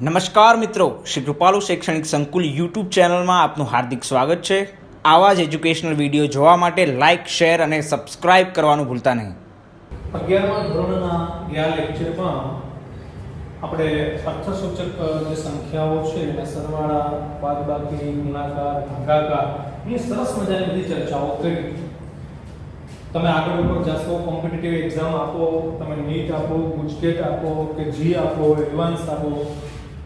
નમસ્કાર મિત્રો, શ્રી કૃપાલુ શૈક્ષણિક સંકુલ યુટ્યુબ ચેનલમાં આપનું હાર્દિક સ્વાગત છે। આવા જ એજ્યુકેશનલ વિડીયો જોવા માટે લાઇક, શેર અને સબસ્ક્રાઇબ કરવાનું ભૂલતા નહીં। 11મા ધોરણના ગયા લેક્ચરમાં આપણે અર્થસૂચક જે સંખ્યાઓ છે એના સરવાળા, બાદબાકી, ગુણાકાર, ભાગાકાર ની સરસ મજાની બધી ચર્ચાઓ કરી। તમે આગળ ઉપર જશો, કોમ્પિટિટિવ એક્ઝામ આપો, તમે નીટ આપો, ગુજકેટ આપો કે જી આપો, એડવાન્સ આપો,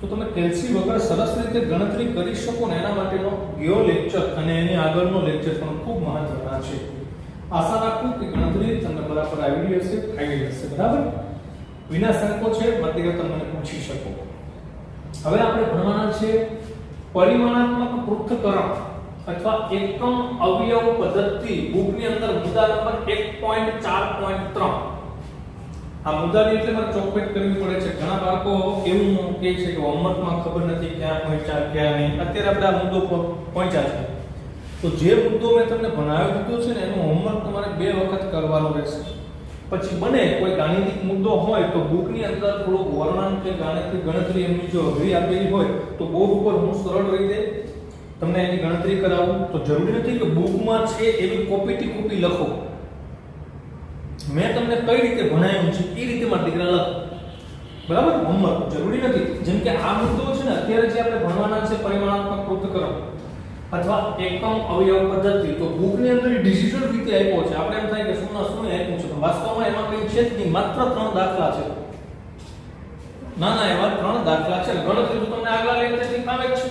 તો તમે કેલ્સી વગર સરસ રીતે ગણતરી કરી શકો ને એના માટેનો ગયો લેક્ચર અને એની આગળનો લેક્ચર પણ ખૂબ મહત્વના છે। આશા રાખું કે ગણતરી તમને બરાબર આવી હશે, બરાબર? વિના સંકોચે બધી તમને પૂછી શકો। હવે આપણે ભણવાના છે પરિમાણાત્મક પૃથ્થકરણ અથવા એકમ અવયવ પદ્ધતિ। બુકની અંદર મુદ્દા નંબર 1.4.3 આ મુદ્દાની એટલે મારે ચોકલેટ કરવી પડે છે। ઘણા બાળકો એવું કહે છે કે હોમવર્કમાં ખબર નથી ક્યાં પહોંચ્યા ક્યાં નહીં। અત્યારે આપણે આ મુદ્દો પહોંચ્યા છે તો જે મુદ્દો મેં તમને ભણાવી દીધો છે ને એનું હોમવર્ક તમારે 2 વખત કરવાનું રહેશે। પછી બને કોઈ ગાણિતિક મુદ્દો હોય તો બુકની અંદર થોડું વર્ણન કે ગાણિતિક ગણતરી એમની જો અઘરી આપેલી હોય તો બોર્ડ ઉપર હું સરળ રીતે તમને એની ગણતરી કરાવું। તો જરૂરી નથી કે બુકમાં છે એવી કોપી લખો। મેં તમને કઈ રીતે ભણાવ્યું છે એ રીતે મારા દીકરા લખ, બરાબર? હોમવર્ક જરૂરી નથી। જેમ કે આ મુદ્દો છે ને અત્યારે જે આપણે ભણવાના છે પરિમાણાત્મક પૃથ્થકરણ અથવા એકમ અવયવ પદ્ધતિ, તો બુકની અંદર ડિજિટલ રીતે આપ્યો છે। આપણે એમ થાય કે શું આપ્યું છે, તો વાસ્તવમાં એમાં કંઈ છે જ નહીં, માત્ર 3 દાખલા છે। ના એવા 3 દાખલા છે। ગણતરી તો તમને આગલા લેક્ચરથી આવે જ છે,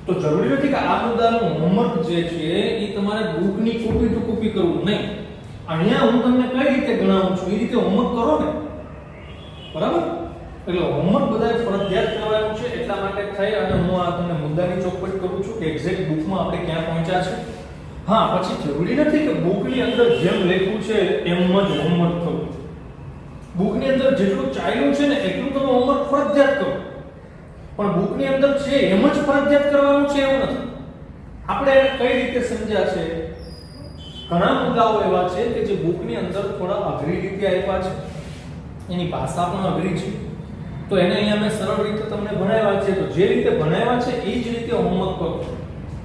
તો જરૂરી નથી કે આ મુદ્દાનું હોમવર્ક જે છે એ તમારે બુકની કોપી ટુ કોપી કરવું નહીં। અહીંયા હું તમને કઈ રીતે ગણાવું છું એ રીતે હોમવર્ક કરો ને, બરાબર? એટલે હોમવર્ક બધાએ ફરજિયાત કરવાનું છે। એટલા માટે થઈ અને હું આ તમને મુદ્દાની ચોખવટ કરું છું કે એક્ઝેક્ટ બુકમાં આપણે ક્યાં પહોંચ્યા છે। હા, પછી જરૂરી નથી કે બુકની અંદર જેમ લખ્યું છે એમ જ હોમવર્ક કરો। બુકની અંદર જેટલું ચાલ્યું છે ને એટલું તમે હોમવર્ક ફરજિયાત કરો, પણ બુકની અંદર છે એમ જ ફરજિયાત કરવાનું છે એવું નથી। આપણે કઈ રીતે સમજ્યા છે, ઘણા મુદ્દાઓ એવા છે કે જે બુકની અંદર થોડા અઘરી રીતે આપ્યા છે, એની ભાષા પણ અઘરી છે, તો એને અહીંયા મેં સરળ રીતે તમને ભણાવ્યા છે। તો જે રીતે ભણાવ્યા છે એ જ રીતે હોમવર્ક કરો।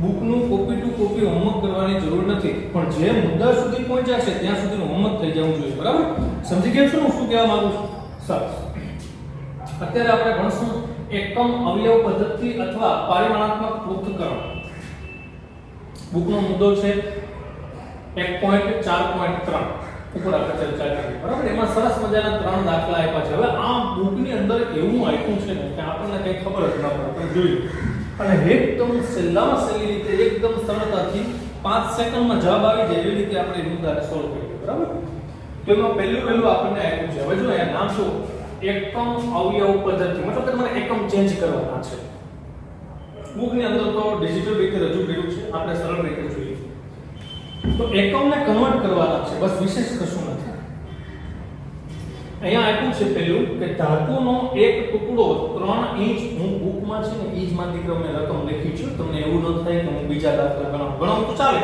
બુકનું કોપી ટુ કોપી હોમવર્ક કરવાની જરૂર નથી, પણ જે મુદ્દા સુધી પહોંચ્યા છે ત્યાં સુધીનું હોમવર્ક થઈ જવું જોઈએ, બરાબર? સમજી ગયા છો હું શું કહેવા માંગુ છું? સરસ। અત્યારે આપણે ભણશું એકમ અવયવ પદ્ધતિ અથવા પરિમાણાત્મક પૃથ્થકરણ। બુકનો મુદ્દો છે 1.4.3 ઉપર આપણે ચર્ચા કરી, બરાબર? એમાં સરસ મજાના 3 દાખલા આપ્યા છે। હવે આ બુકની અંદર એવું આપ્યું છે ને કે આપણને કંઈ ખબર જ ન પડે, પણ જોયું અને એકદમ સહેલામાં સહેલી રીતે એકદમ સરળતાથી 5 સેકન્ડમાં જવાબ આવી જાય એવી રીતે આપણે મુદ્દાને સોલ્વ કરીએ, બરાબર? તો એમાં પહેલું આપણને આપ્યું છે, હવે જો અહીંયા નામ શું, એકમ અવયવ પદ્ધતિ, મતલબ કે તમારે એકમ ચેન્જ કરવાના છે। બુકની અંદર તો ડિજિટલ રીતે રજૂ કર્યું છે, આપણે સરળ રીતે જોઈએ તો એકમને કન્વર્ટ કરવાના છે, બસ વિશેષ કશું નથી। અહીંયા આપ્યું છે પહેલું કે ધાતુનો એક ટુકડો 3 ઇંચ, હું બુકમાં છે ને ઇંચ માંથી મેં રકમ લખી છે, તમને એવું ન થાય કે હું બીજા દાખલા ગણાવું તો ચાલે,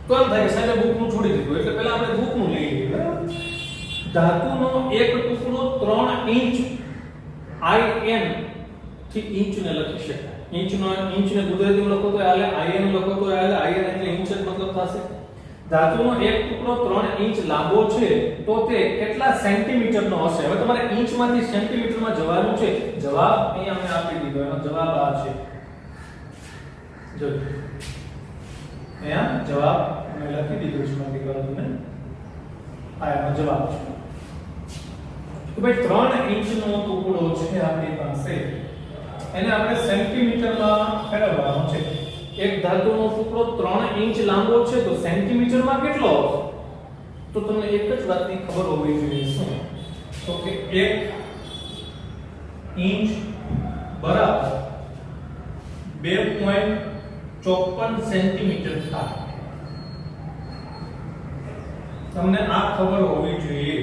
તો એમ થાય કે સાહેબ બુકનું છોડી દીધું, એટલે પહેલા આપણે બુકનું લઈ લઈએ, બરાબર? ધાતુનો એક ટુકડો 3 ઇંચ, IN થી ઇંચને લખી શકાય। ઇંચને ગુજરાતીમાં લખો તો હાલે, IN લખો તો હાલે। IN એટલે ઇંચ જ મતલબ થશે। ધાતુનો એક ટુકડો 3 ઇંચ લાંબો છે તો તે કેટલા સેન્ટીમીટરનો હશે? હવે તમારે ઇંચમાંથી સેન્ટીમીટરમાં જવાનું છે। જવાબ અહીંયા અમે આપી દીધો, એનો જવાબ આ છે, જો અહીંયા જવાબ અમે લખી દીધો છે, મારી કરો તમે આ એનો જવાબ છે। તો ભાઈ 3 ઇંચનો ટુકડો છે આપણી પાસે, એને આપણે સેન્ટીમીટરમાં ફેરવવાનો છે। એક ધાતુનો ટુકડો 3 ઇંચ લાંબો છે તો સેન્ટીમીટરમાં કેટલો હશે? તો તમને એક જ વાતની ખબર હોવી જોઈએ, શું? તો કે 1 ઇંચ બરાબર 2.54 સેન્ટીમીટર થાય। તમને આ ખબર હોવી જોઈએ।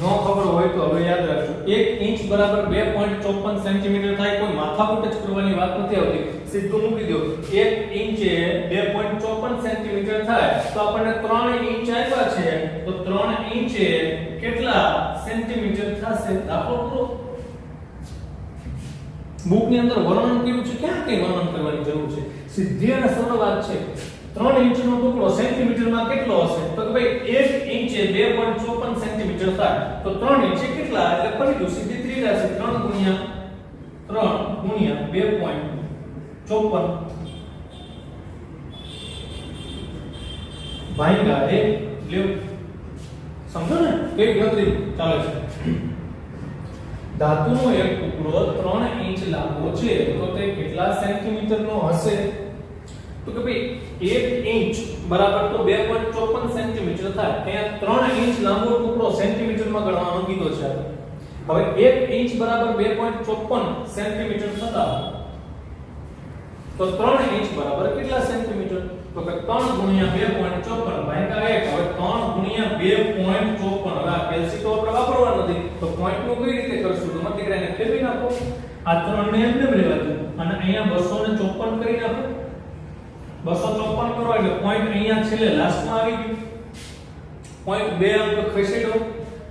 નો ખબર હોય તો હવે યાદ રાખજો, 1 ઇંચ બરાબર 2.54 સેન્ટીમીટર થાય। કોઈ માથાકૂટ જ કરવાની વાત નથી આવતી, સીધું મૂકી દો। 1 ઇંચે 2.54 સેન્ટીમીટર થાય તો આપણને 3 ઇંચ આપ્યા છે, તો 3 ઇંચે કેટલા સેન્ટીમીટર થશે? દાખલો પૂરો। બુકની અંદર વર્ણન કર્યું છે, ક્યાં કઈ વર્ણન કરવાની જરૂર છે? સીધી અને સરળ વાત છે. 3 ઇંચનો ટુકડો સેન્ટીમીટરમાં કેટલો હશે? તો કે ભાઈ 1 ઇંચે 2.54 સેન્ટીમીટર થાય. તો 3 ઇંચે કેટલા? એટલે ફરી દઉં, સીધી ત્રિરાશી 3 ગુણ્યા 2.54 ભાગ્યા 1 લ્યો. સમજો ને કઈ ગણતરી ચાલે છે? ધાતુનો એક ટુકડો 3 ઇંચ લાંબો છે તો તે કેટલા સેન્ટીમીટરનો હશે? તો કે ભાઈ 1 ઇંચ બરાબર તો 2.54 સેન્ટીમીટર થાય. ત્યાં 3 ઇંચ લાંબો ટુકડો સેન્ટીમીટરમાં ગણવાનો કીધો છે. હવે 1 ઇંચ બરાબર 2.54 સેન્ટીમીટર થતા તો 3 ઇંચ બરાબર કેટલા સેન્ટીમીટર? તો કે 3 ગુણ્યા 2.54 ભાગ્યા 1. હવે 3 ગુણ્યા 2.54. હવે આ કેલ્સી તો આપણે વાપરવા નથી તો પોઈન્ટ નું કઈ રીતે કરશું? તો મત દીકરાને ફેરવી નાખો. આ 3 ને એમને રહેવા દો અને અહીંયા 254 કરી નાખો. 254 કરો એટલે પોઈન્ટ અહીંયા છેલ્લે લાસ્ટમાં આવી ગયું. પોઈન્ટ 2 અંક ખસેડો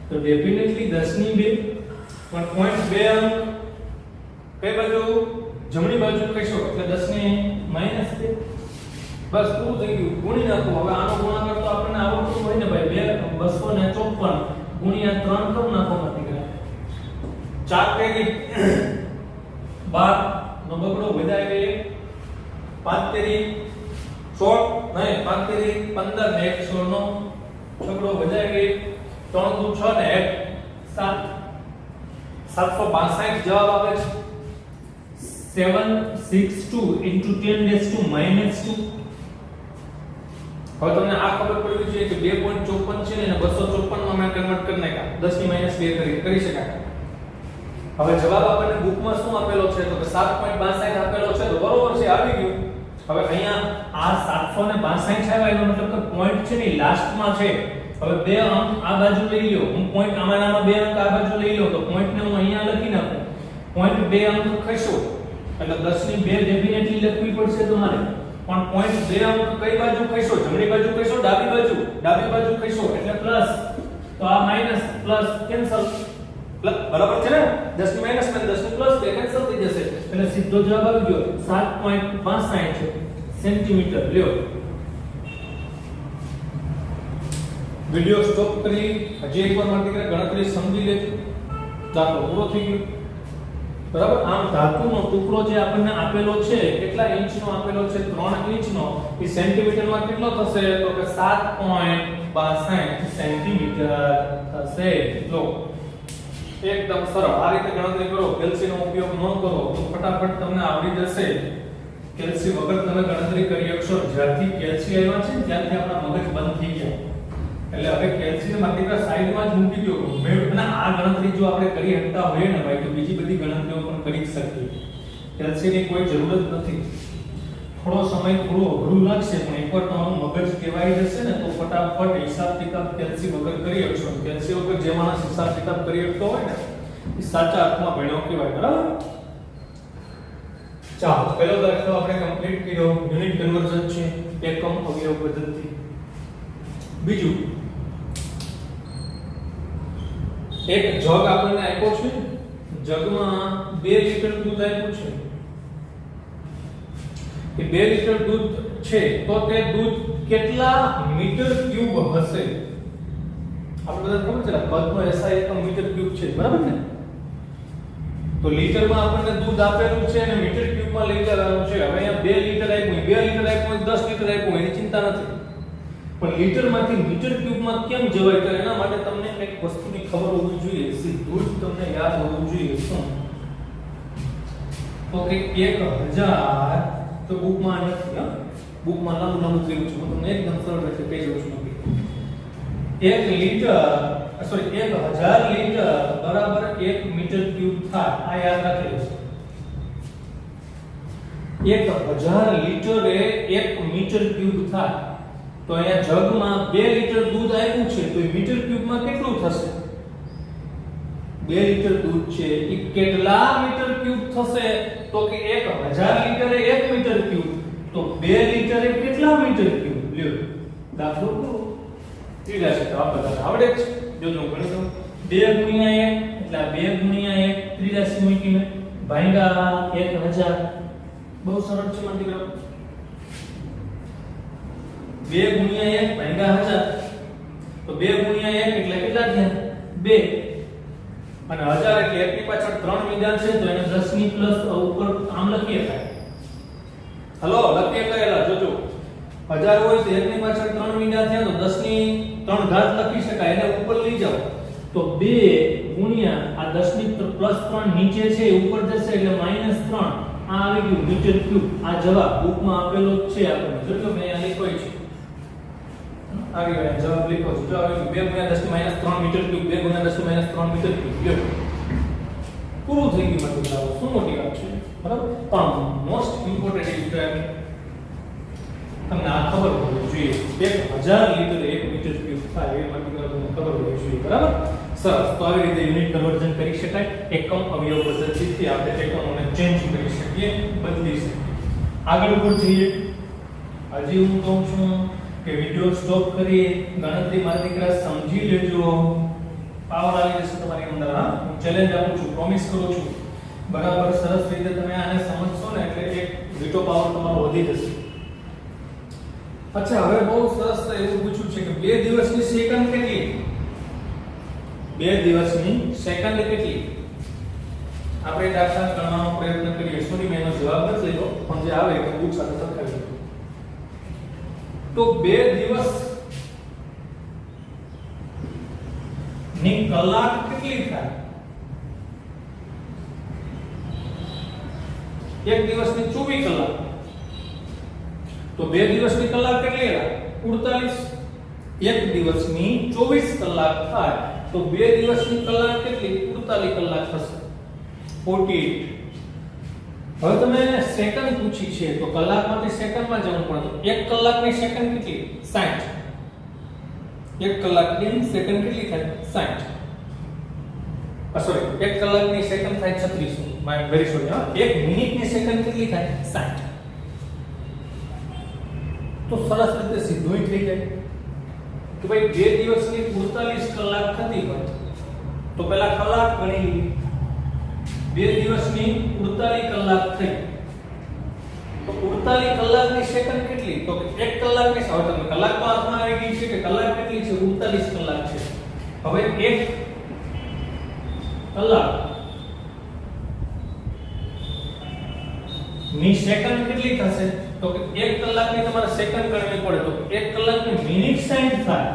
તો ડેફિનેટલી 10 ની 2. પણ પોઈન્ટ 2 અંક કઈ બાજુ? જમણી બાજુ ખસેડો એટલે 10 ની -2. બસ પૂરું થઈ ગયું. ગુણી નાખો. હવે આનો ગુણાકાર તો આપણને આવડતું હોય ને ભાઈ. 254 ગુણ્યા 3 કરો નાખો માંથી ગયા 4 તેરી 12 નો બગડો વધારે 5 તેરી 16 નહીં 5 તેરી 15 ને 1 16 નો છગડો વધારે 3 દુ 6 ને 1 7 762 જવાબ આવે છે. 762 into 10 raised to -2. હવે તમને આ ખબર પડવી જોઈએ કે 2.54 છે ને 254 માં મેં કન્વર્ટ કરી નાખ્યા. 10 ની -2 કરી શકાય. હવે જવાબ આપણને બુકમાં શું આપેલો છે? તો કે 7.62 આપેલો છે તો બરોબર છે, આવી ગયું. હવે અહીંયા આ 762 આવ્યા એનો મતલબ કે પોઈન્ટ છે ને લાસ્ટમાં છે. હવે 2 અંક આ બાજુ લઈ લ્યો. હું પોઈન્ટ આમાંના 2 અંક આ બાજુ લઈ લઉં તો પોઈન્ટ ને હું અહીંયા લખી નાખું. પોઈન્ટ 2 અંક ખસ્યો એટલે 10 ની 2 ડેફિનેટલી લખવી પડશે તમારે. પણ પોઈન્ટ 2 અંક કઈ બાજુ ખસ્યો? જમણી બાજુ ખસ્યો, ડાબી બાજુ? ડાબી બાજુ ખસ્યો એટલે પ્લસ. તો આ માઈનસ પ્લસ કેન્સલ. બરાબર છે ને? 10 ની માઈનસ અને 10 ની પ્લસ બે કેન્સલ થઈ જશે એટલે સીધો જવાબ આવી ગયો 7.65 સેન્ટીમીટર. લ્યો વિડિયો સ્ટોપ કરી હજી એકવાર મારી દીકરા ગણતરી સમજી લેજો. દાખલો પૂરો થઈ ગયો. બરાબર. આમ ધાતુનો ટુકડો જે આપણને આપેલો છે કેટલા ઇંચનો આપેલો છે? 3 ઇંચનો. એ સેન્ટીમીટરમાં કેટલો થશે? તો કે 7.62 સેન્ટીમીટર થશે. લો એકદમ સરળ. આ રીતે ગણતરી કરો. કેલ્સી નો ઉપયોગ ન કરો તો ફટાફટ તમને આવડી જશે. કેલ્સી વગર તમે ગણતરી કરી શકશો. જ્યારથી કેલ્સી આવ્યા છે ત્યારથી આપણા મગજ બંધ થઈ ગયા. એટલે હવે કેલ્સી ને માત્ર સાઈડમાં જ મૂકી દો. અને આ ગણતરી જો આપણે કરી શકતા હોઈએ ને ભાઈ તો બીજી બધી ગણતરીઓ પણ કરી શકીએ. કેલ્સીની કોઈ જરૂર જ નથી. થોડો સમય થોડું અઘરું લાગશે પણ એકવાર તમારું મગજ કહેવાય જશે ને તો ફટાફટ હિસાબ કિતાબ કેલ્સી વગર કરી શકશો. કેલ્સી વગર જે માણસ હિસાબ કિતાબ કરી શકતો હોય ને એ સાચા અર્થમાં ભણ્યો કહેવાય. બરાબર. ચાલો પહેલો દાખલો આપણે કમ્પ્લીટ કર્યો. યુનિટ કન્વર્ઝન છે, એકમ અવયવ પદ્ધતિ. બીજું એક જગ આપણને આપ્યો છે. જગમાં 2 લિટર દૂધ આપ્યું છે. એ 2 લિટર દૂધ છે તો તે દૂધ કેટલા મીટર ક્યુબ હશે? આપણે બધા ખબર છે પદનો એસઆઈ એકમ મીટર ક્યુબ છે. બરાબર ને? તો લીટરમાં આપણને દૂધ આપેલું છે અને મીટર ક્યુબમાં લઈ જવાનું છે. હવે અહીંયા 2 લિટર આપ્યું, 2 લિટર આપ્યું, 10 લિટર આપ્યું એની ચિંતા નથી. પણ લીટરમાંથી મીટર ક્યુબમાં કેમ જવાય? તો એના માટે તમને એક વસ્તુની ખબર હોવી જોઈએ. સીધું જ તમને યાદ હોવું જોઈએ. શું? તો કે 1000 તો બુકમાં નથી. બુકમાં લાંબુ થયેલું છે. હું તમને એકદમ સરળ રીતે કહી દઉં છું. 1 લિટર સોરી 1000 લિટર બરાબર 1 મીટર ક્યુબ થાય. આ યાદ રાખેલું છે. 1000 લિટરે 1 મીટર ક્યુબ થાય. તો અહીંયા જગમાં 2 લિટર દૂધ આપ્યું છે તો મીટર ક્યુબમાં કેટલું થશે? 2 લિટર દૂધ છે એ કેટલા મીટર ક્યુબ થશે? તો કે 1000 લિટરે 1 મીટર ક્યુબ તો 2 લિટરે કેટલા મીટર ક્યુબ? લ્યો દાખલો કરો. ત્રિરાશી તો આ બધાને આવડે જ. જો હું ગણી દઉં 2 ગુણ્યા 1 એટલે 2 ગુણ્યા 1 ત્રિરાશી મૂકીને ભાંગા 1000 બહુ સરળ છે મારા દીકરા 2 ગુણ્યા 1 ભાંગા 1000 તો 2 ગુણ્યા 1 એટલે કેટલા થયા 2 અને 1000 એટલે 1 ની પાછળ 3 વિધાન છે તો એને 10 ની પ્લસ ઉપર આમ લખીએ થાય હલો લખીએ કરેલા જોજો 1000 હોય તો 1 ની પાછળ 3 વિધાન થયા તો 10 ની 3 ઘાત લખી શકાય એને ઉપર લઈ જાઓ તો 2 ગુણ્યા આ 10 ની પ્લસ 3 નીચે છે એ ઉપર જશે એટલે -3 આ આવી ગયું મીટર ક્યુબ આ જવાબ બુકમાં આપેલો જ છે આપણે જોજો મેં અહીં લખ્યો છે આવી ગયો જવાબ લખો છો જો આવી 2 ગુણ્યા 10 ની -3 મીટર ક્યુબ 2 ગુણ્યા 10 ની -3 મીટર ક્યુબ પૂરું થઈ ગયું મતલબ શું મોટી વાત છે બરાબર પણ મોસ્ટ ઇમ્પોર્ટન્ટ ઇઝ તમને આ ખબર હોવી જોઈએ 1000 લીટર 1 મીટર ક્યુબ થાય એ માટે તમને ખબર હોવી જોઈએ બરાબર સરસ તો આવી રીતે યુનિટ કન્વર્ઝન કરી શકાય એકમ અવયવ પદ્ધતિથી આપણે એકમોને ચેન્જ કરી શકીએ બદલી શકીએ આગળ ઉપર જઈએ હજી હું કહું છું કે વિડિયો સ્ટોપ કરી ગણતરી મારા દીકરા સમજી લેજો પાવર આવી જશે તમારી અંદર હા હું ચેલેન્જ આપું છું પ્રોમિસ કરું છું બરાબર સરસ રીતે તમે આને સમજશો ને એટલે એક વીટો પાવર તમારો વધી જશે અચ્છા હવે બહુ સરસ એવું પૂછ્યું છે કે 2 દિવસની સેકન્ડ કેટલી 2 દિવસની સેકન્ડ કેટલી આપણે દાખલા ગણવાનો પ્રયત્ન કરીએ સોરી મેં એનો જવાબ નથી લીધો પણ જે આવે કે બુક સાથે સરખાવી દો તો 2 દિવસ ની કલાક કેટલી થાય એક દિવસની 24 કલાક તો 2 દિવસની કલાક કેટલી થાય 48 એક દિવસની 24 કલાક થાય તો 2 દિવસની કલાક કેટલી 48 કલાક થશે 48 હવે તમે સેકન્ડ પૂછી છે તો કલાકમાંથી સેકન્ડમાં જવું પડે તો 1 કલાકની સેકન્ડ કેટલી 60 1 કલાકની સેકન્ડ કેટલી થાય 60 સોરી 1 કલાકની સેકન્ડ થાય 3600 માય વેરી સોરી હા 1 મિનિટની સેકન્ડ કેટલી થાય 60 તો સરસ રીતે સીધું થઈ જાય કે ભાઈ 2 દિવસની 48 કલાક થતી હોય તો પહેલા કલાક ગણી લીધી 2 દિવસની 48 કલાક થઈ તો 48 કલાકની સેકન્ડ કેટલી તો 1 કલાકની હવે તમે કલાક તો હાથમાં આવી ગઈ છે કે કલાક કેટલી છે 48 કલાક છે હવે 1 કલાક ની સેકન્ડ કેટલી થશે તો કે 1 કલાકની તમારે સેકન્ડ ગણવી પડે તો 1 કલાકની મિનિટ 60 થાય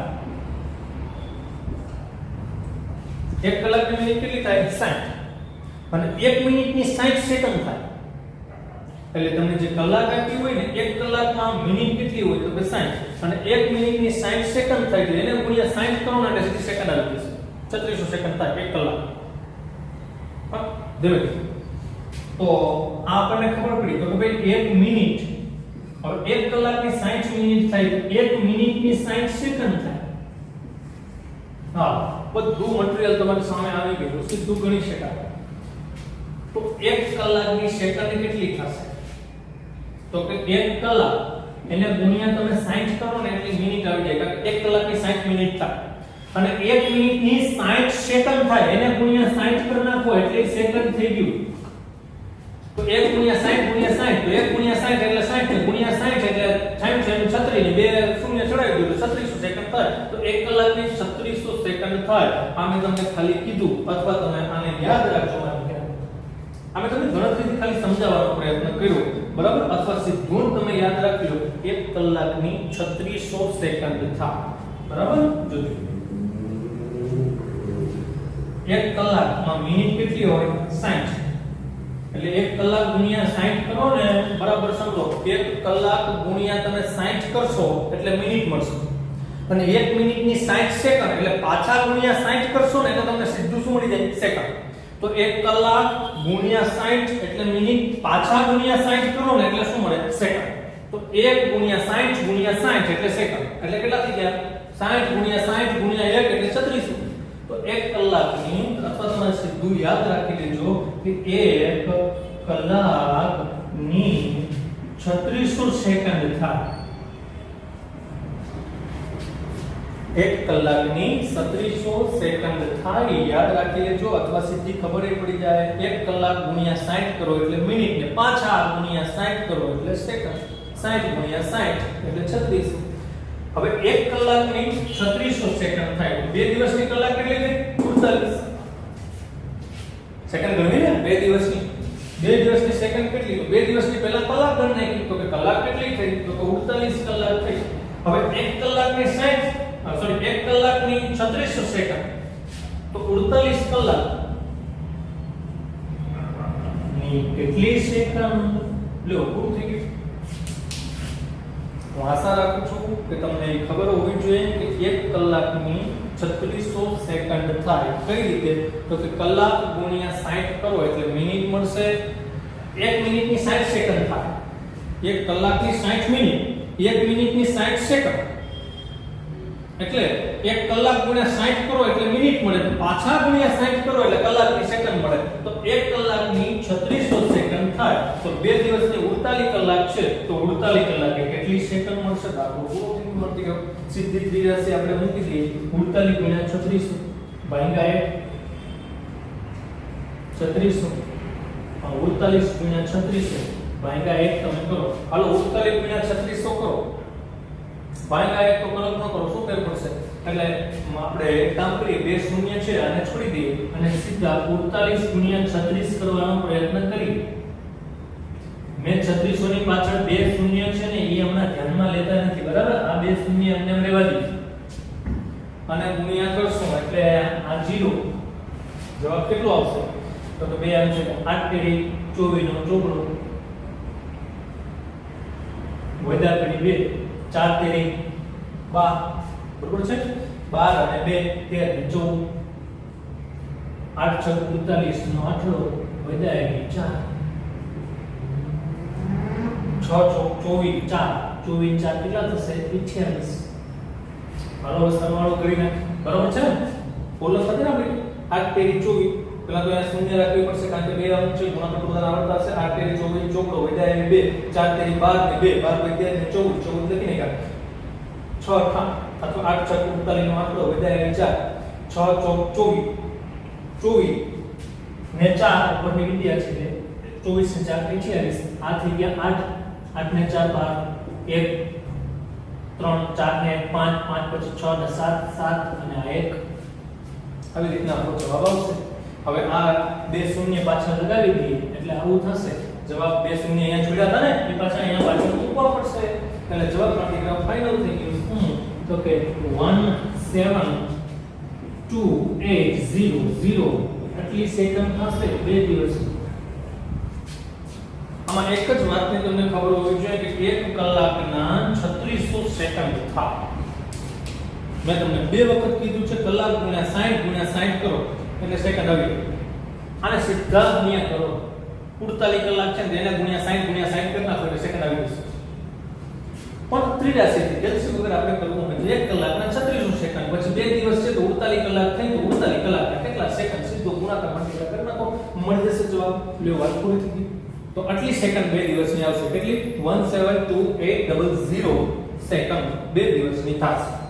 1 કલાકની મિનિટ કેટલી થાય 60 અને 1 મિનિટની 60 સેકન્ડ થાય એટલે તમને જે કલાક આપી હોય ને 1 કલાકમાં મિનિટ કેટલી હોય તો કે 60 અને 1 મિનિટની 60 સેકન્ડ થાય તો એને ગુણ્યા 60 કરો ને એટલે સીધી સેકન્ડ આવી જશે 3600 સેકન્ડ થાય 1 કલાક હા ધીમે તો આ આપણને ખબર પડી તો કે ભાઈ 1 મિનિટ હવે 1 કલાકની 60 મિનિટ થાય તો 1 મિનિટની 60 સેકન્ડ થાય હા બધું મટીરીયલ તમારી સામે આવી ગયું સીધું ગણી શકાય તો 1 કલાકની સેકન્ડ કેટલી થશે તો કે 1 કલાક એને ગુણ્યા તમે 60 કરો ને એટલે મિનિટ આવી જાય કારણ કે 1 કલાકની 60 મિનિટ થાય અને 1 મિનિટની 60 સેકન્ડ થાય એને ગુણ્યા 60 કરી નાખો એટલે સેકન્ડ થઈ ગયું તો 1 ગુણ્યા 60 ગુણ્યા 60 તો 1 ગુણ્યા 60 એટલે 60 ગુણ્યા 60 એટલે 60 36 ને બે શૂન્ય ચડાવી દો તો 3600 સેકન્ડ થાય તો 1 કલાકની 3600 સેકન્ડ થાય આ મેં તમને ખાલી કીધું અથવા તમે આને યાદ રાખજો અમે તમને ગણતરીથી ખાલી સમજાવવાનો પ્રયત્ન કર્યો બરાબર અથવા સીધું તમે યાદ રાખજો 1 કલાકની 3600 સેકન્ડ થાય બરાબર જોજો 1 કલાકમાં મિનિટ કેટલી હોય 60 એટલે 1 કલાક ગુણ્યા 60 કરો ને બરાબર સમજો 1 કલાક ગુણ્યા તમે 60 કરશો એટલે મિનિટ મળશે અને 1 મિનિટની 60 સેકન્ડ એટલે પાછા ગુણ્યા 60 કરશો ને એટલે તમને સીધું શું મળી જાય સેકન્ડ તો 1 કલાક ગુણ્યા 60 એટલે મિનિટ પાછા ગુણ્યા 60 કરો ને એટલે શું મળે સેકન્ડ તો 1 ગુણ્યા 60 ગુણ્યા 60 એટલે સેકન્ડ એટલે કેટલા થઈ ગયા 60 ગુણ્યા 60 ગુણ્યા 1 એટલે 3600 તો 1 કલાકની અથવા તમારે સીધું યાદ રાખી લેજો કે 1 કલાકની 3600 સેકન્ડ થાય 1 કલાકની 3600 સેકન્ડ થાય યાદ રાખી લેજો અથવા સીધી ખબર પડી જાય 1 કલાક ગુણ્યા 60 કરો એટલે મિનિટ ને પાછા ગુણ્યા 60 કરો એટલે સેકન્ડ 60 ગુણ્યા 60 એટલે 3600 હવે 1 કલાકની 3600 સેકન્ડ થાય 2 દિવસની કલાક કેટલી થઈ 48 સેકન્ડ ગણી ને 2 દિવસની 2 દિવસની સેકન્ડ કેટલી તો 2 દિવસની પહેલા કલાક ગણ નાખી તો કે કલાક કેટલી થઈ તો કે 48 કલાક થઈ હવે 1 કલાકની 60 સોરી 1 કલાકની 3600 સેકન્ડ તો 48 કલાક ની કેટલી સેકન્ડ લ્યો પૂરું થઈ ગયું હું આશા રાખું છું કે તમને ખબર હોવી જોઈએ કે 1 કલાકની 3600 સેકન્ડ થાય કઈ રીતે તો કે કલાક ગુણ્યા 60 કરો એટલે મિનિટ મળશે 1 મિનિટની 60 સેકન્ડ થાય 1 કલાકની 60 મિનિટ 1 મિનિટની 60 સેકન્ડ એટલે 1 કલાક ગુણ્યા 60 કરો એટલે મિનિટ મળે તો પાછા ગુણ્યા 60 કરો એટલે કલાકની સેકન્ડ મળે તો 1 કલાકની 3600 સેકન્ડ થાય તો 2 દિવસની 48 કલાક છે તો 48 કલાકે કેટલી સેકન્ડ મળશે દાખલો પૂરો થઈ મળતી ગયો સીધી જ રાશિ આપણે મૂકી દઈએ 48 ગુણ્યા 3600 ભાગ્યા 3600 48 ગુણ્યા 3600 ભાગ્યા 1 તમે કરો હાલો 48 ગુણ્યા 3600 કરો ભાગ્યા 1 તો કલક ન કરો શું ફેર પડશે એટલે આપણે એક કામ કરીએ બે શૂન્ય છે આને છોડી દઈએ અને સીધા 48 ગુણ્યા 36 કરવાનો પ્રયત્ન કરીએ મેં 3600 ની પાછળ બે શૂન્ય છે ને એ હમણાં ધ્યાનમાં લેતા નથી બરાબર આ બે શૂન્ય એમને રહેવા દઈએ અને ગુણ્યા કરશું એટલે આ 0 જવાબ કેટલો આવશે તો કે બે આવશે 8 તેરી 24 નો ચોગડો વધ્યા કરી 2 4 તેરી 12 બરોબર છે 12 અને 2 13 14 8 6 48 નો આટલો વધ્યા કરી 4 6 24 4 કેટલા થશે 28 હાલો સરવાળો કરી નાખ બરોબર છે ને બોલો સાથે ને આપણે 8 તેરી 24 પેલા તો અહીંયા શૂન્ય રાખવી પડશે કારણ કે બે અંક છે ગુણાકાર બધાને આવડતા હશે 8 તેરી 24 ચોકડો વધ્યા એને 2 4 તેરી 12 ને 2 12 વધ્યા એને 24 24 લખી નાખ 6 અથવા 8 6 48 નો આંકડો વધ્યા એને 4 6 24 ને 4 ઉપરની વિદ્યા છે 24 ને 4 28 આ થઈ ગયા 8 8 ને 4 12 1 3 4 ને 5 5 પછી 6 ને 7 7 અને આ 1 આવી રીતના આપણો જવાબ આવશે હવે આ બે શૂન્ય પાછળ લગાવી દઈએ એટલે આવું થશે જવાબ બે શૂન્ય અહીંયા જોડ્યા હતા ને એ પાછા અહીંયા પાછળ મૂકવા પડશે એટલે જવાબ માંથી ગ્રાફ ફાઇનલ થઈ ગયું તો કે 17280 આટલી સેકન્ડ થશે બે દિવસ આમાં એક જ વાતની તમને ખબર હોવી જોઈએ કે 1 કલાકના 3600 સેકન્ડ થાય મેં તમને બે વખત કીધું છે કલાક ગુણ્યા 60 ગુણ્યા 60 કરો એટલે સેકન્ડ આવી આને સીધા ગુણ્યા કરો 48 કલાક છે ને એને ગુણ્યા 60 ગુણ્યા 60 કરી નાખો એટલે સેકન્ડ આવી જશે પણ ત્રિરાશીથી કેલ્સી વગર આપણે કરવું હોય 1 કલાકના 3600 સેકન્ડ પછી બે દિવસ છે તો 48 કલાક થઈ તો 48 કલાકના કેટલા સેકન્ડ સીધો ગુણાકાર મલ્ટીપ્લાય કરી નાખો મળી જશે જવાબ લ્યો વાત પૂરી થઈ ગઈ તો આટલી સેકન્ડ બે દિવસની આવશે કેટલી 17280 સેકન્ડ બે દિવસની થશે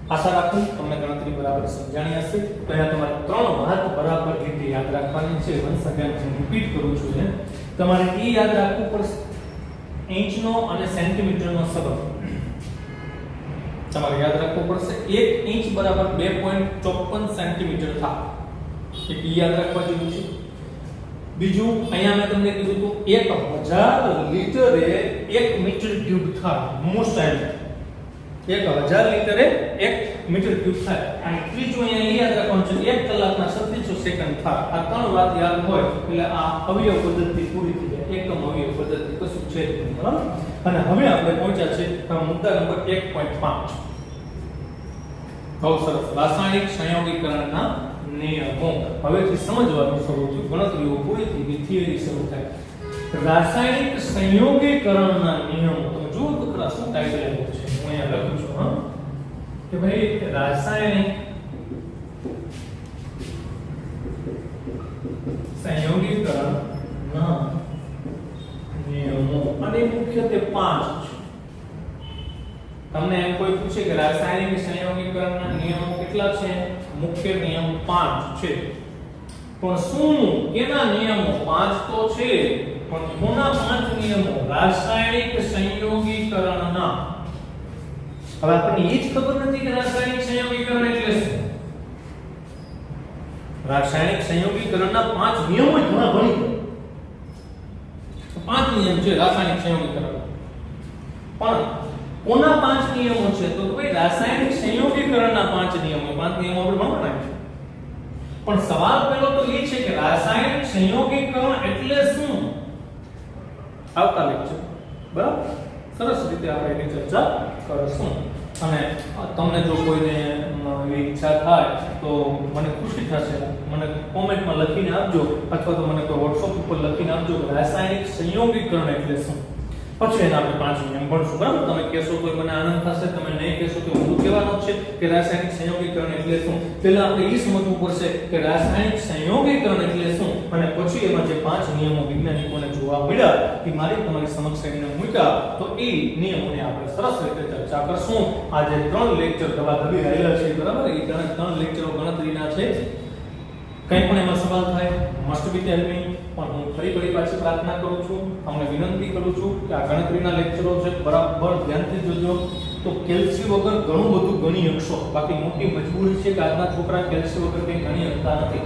આશા રાખું તમને ગણતરી બરાબર સમજાણી હશે તો અહીંયા તમારે ત્રણ વાત બરાબર રીતે યાદ રાખવાની છે વન્સ અગેન હું રિપીટ કરું છું ને તમારે એ યાદ રાખવું પડશે ઇંચનો અને સેન્ટીમીટરનો સંબંધ તમારે યાદ રાખવું પડશે 1 ઇંચ બરાબર 2.54 સેન્ટીમીટર થાય એક યાદ રાખવા જેવું છે બીજું અહીંયા મેં તમને કીધું તો 1000 લીટરે 1 મીટર ક્યુબ થાય મોસ્ટ આઈમ 1000 લીટરે 1 મીટર ક્યુબ થાય અને ત્રીજું અહીંયા યાદ રાખવાનું છે 1 કલાકના 3600 સેકન્ડ થાય આ ત્રણ વાત યાદ હોય એટલે આ અવયવ પદ્ધતિ પૂરી થઈ જાય એકમ અવયવ પદ્ધતિ કશું છે બરાબર અને હવે આપણે પહોંચ્યા છે મુદ્દા નંબર 1.5 બહુ સરસ રાસાયણિક સંયોગીકરણના નિયમો હવેથી સમજવાનું શરૂ થયું ગણતરીઓ પૂરી થઈ ગઈ થિયરી શરૂ થાય રાસાયણિક સંયોગીકરણના નિયમો તમે જુઓ તો ખરા શું ટાઇટલ આપ્યું છે હું અહીંયા લખું છું હા કે ભાઈ રાસાયણિક સંયોગીકરણના નિયમો અને મુખ્યત્વે 5 છે તમને એમ કોઈ પૂછે કે રાસાયણિક સંયોગીકરણના નિયમો કેટલા છે? મુખ્ય નિયમ 5 છે. પણ શું કેના નિયમો? 5 તો છે, પણ કોના 5 નિયમો? રાસાયણિક સંયોગીકરણના. હવે આપણને એ જ ખબર નથી કે રાસાયણિક સંયોગીકરણ એટલે શું. રાસાયણિક સંયોગીકરણના 5 નિયમો ઘણા ભણી ગયા. 5 નિયમ છે રાસાયણિક સંયોગીકરણ. પણ કોના 5 નિયમો છે? તો ભાઈ રાસાયણિક સંયોગીકરણના 5 નિયમો. 5 નિયમો આપણે ભણવાના છે. પણ સવાલ પહેલો તો એ છે કે રાસાયણિક સંયોગીકરણ એટલે શું? આવતા લેક્ચર બરાબર સરસ રીતે આપણે એની ચર્ચા કરીશું. અને તમને જો કોઈને એવી ઈચ્છા થાય તો મને ખુશી થશે. મને કોમેન્ટમાં લખીને આપજો, અથવા તો મને કોઈ WhatsApp ઉપર લખીને આપજો કે રાસાયણિક સંયોગીકરણ એટલે શું. પછી એના આપણે 5 નિયમ ભણશું. બરાબર? તમે કહેશો તો મને આનંદ થશે, તમે નહીં કહેશો તો હું કહેવાનું છે કે રાસાયણિક સંયોગીકરણ એટલે શું. પહેલા આપણે એ સમજવું પડશે કે રાસાયણિક સંયોગીકરણ એટલે શું, અને પછી એમાં જે 5 નિયમો વૈજ્ઞાનિકોને જોવા મળ્યા એ મારી તમારી સમક્ષ એમને મૂક્યા, તો એ નિયમોને આપણે સરસ રીતે ચર્ચા કરશું. આજે 3 લેક્ચર દબાદબી રહેલા છે. બરાબર? એ 3 લેક્ચરો ગણતરીના છે. કંઈ પણ એમાં સવાલ થાય મસ્ટ બી ટેલ મી. પણ હું ફરી પાછી પ્રાર્થના કરું છું, તમને વિનંતી કરું છું કે આ ગણતરીના લેક્ચરો છે બરાબર ધ્યાનથી જોજો. તો કેલ્સી વગર ઘણું બધું ગણી શકશો. બાકી મોટી મજબૂરી છે કે આજના છોકરા કેલ્સી વગર કંઈ ગણી શકતા નથી.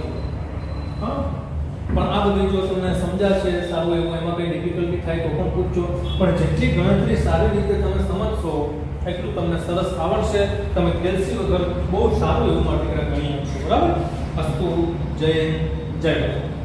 હા, પણ આ બધું જો તમને સમજાશે સારું એવું, એમાં કંઈ ડિફિકલ્ટી થાય તો પણ પૂછજો. પણ જેટલી ગણતરી સારી રીતે તમે સમજશો એટલું તમને સરસ આવડશે. તમે કેલ્સી વગર બહુ સારું એવું માટે ગણી શકશો. બરાબર? અસ્તુ. જય હિન્દ, જય ભારત.